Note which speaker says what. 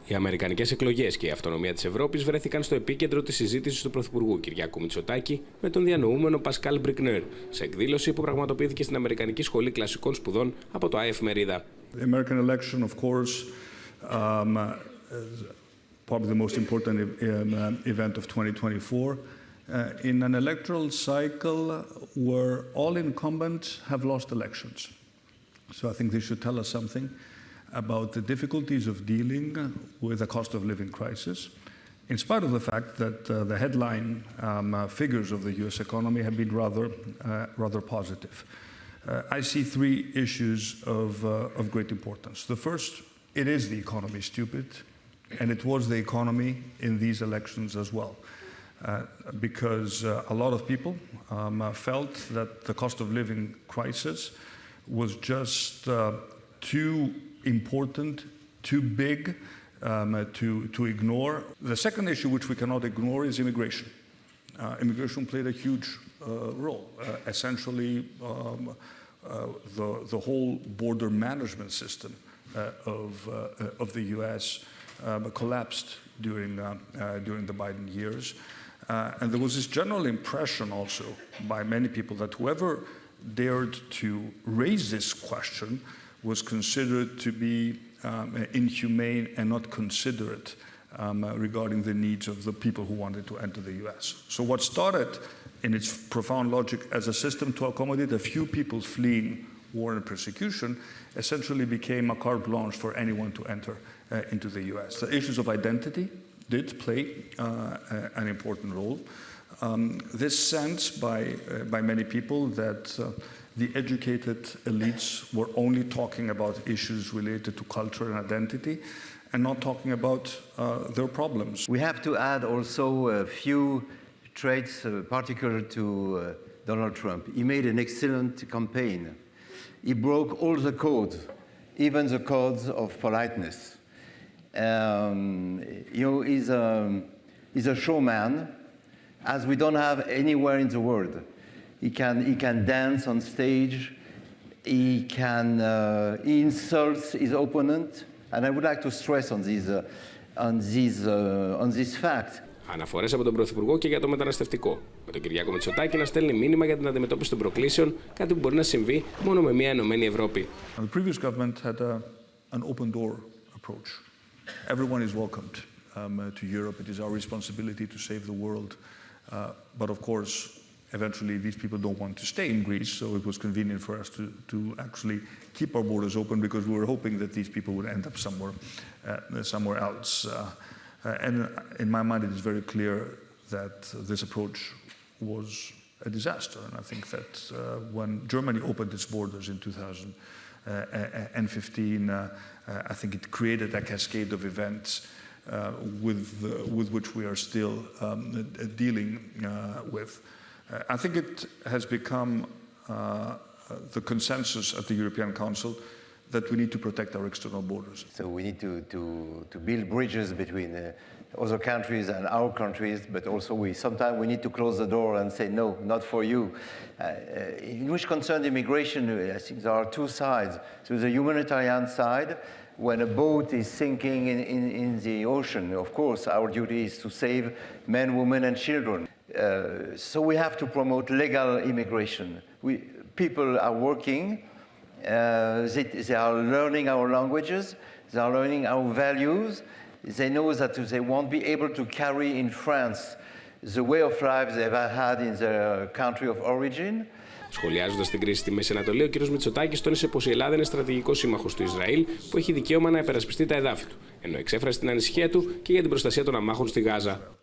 Speaker 1: Οι αμερικανικές εκλογές και η αυτονομία της Ευρώπης βρέθηκαν στο επίκεντρο της συζήτησης του Πρωθυπουργού Κυριάκου Μητσοτάκη με τον διανοούμενο Πασκάλ Μπρυκνέρ, σε εκδήλωση που πραγματοποιήθηκε στην Αμερικανική Σχολή Κλασικών Σπουδών από το iefimerida.
Speaker 2: The American election, of course, is probably the most important event of 2024. In an electoral cycle where all incumbents have lost elections. So I think this should tell us something about the difficulties of dealing with the cost of living crisis, in spite of the fact that the headline figures of the US economy have been rather positive. I see three issues of great importance. The first, it is the economy, stupid, and it was the economy in these elections as well. Because a lot of people felt that the cost of living crisis was just too important, too big to ignore. The second issue which we cannot ignore is immigration. Immigration played a huge role. Essentially, the whole border management system of the US collapsed during the Biden years. And there was this general impression also by many people that whoever dared to raise this question was considered to be inhumane and not considerate regarding the needs of the people who wanted to enter the US. So what started in its profound logic as a system to accommodate a few people fleeing war and persecution essentially became a carte blanche for anyone to enter into the US. The issues of identity did play an important role. This sense by many people that the educated elites were only talking about issues related to culture and identity and not talking about their problems.
Speaker 3: We have to add also a few traits particular to Donald Trump. He made an excellent campaign. He broke all the codes, even the codes of politeness. He's a showman, as we don't have anywhere in the world. He can dance on stage. He insults his opponent, and I would like to stress on this fact.
Speaker 1: Αναφορές από τον Πρωθυπουργό και για το μεταναστευτικό. Με τον Κυριάκο Μητσοτάκη να στέλνει μήνυμα για την αντιμετώπιση των προκλήσεων, κάτι που μπορεί να συμβεί μόνο με μια ενωμένη Ευρώπη.
Speaker 2: The previous government had an open door approach. Everyone is welcomed to Europe. It is our responsibility to save the world. But of course, eventually these people don't want to stay in Greece, so it was convenient for us to actually keep our borders open because we were hoping that these people would end up somewhere else. And in my mind, it is very clear that this approach was a disaster. And I think that when Germany opened its borders in 2015, I think it created a cascade of events with which we are still dealing with. I think it has become the consensus at the European Council that we need to protect our external borders.
Speaker 3: So we need to build bridges between other countries and our countries, but also sometimes we need to close the door and say, no, not for you. In which concerns immigration, I think there are two sides. So the humanitarian side, when a boat is sinking in the ocean, of course, our duty is to save men, women, and children. So we have to promote legal immigration. People are working. They are learning our languages, they are learning our values. They know that they won't be able to carry in France the way of life they've had in their country of origin.
Speaker 1: Σχολιάζοντας την κρίση στη Μέση Ανατολή, ο κ. Μητσοτάκης τόνισε πως η Ελλάδα είναι στρατηγικός σύμμαχος του Ισραήλ που έχει δικαίωμα να υπερασπιστεί τα εδάφη του, ενώ εξέφρασε την ανησυχία του και για την προστασία των αμάχων στη Γάζα.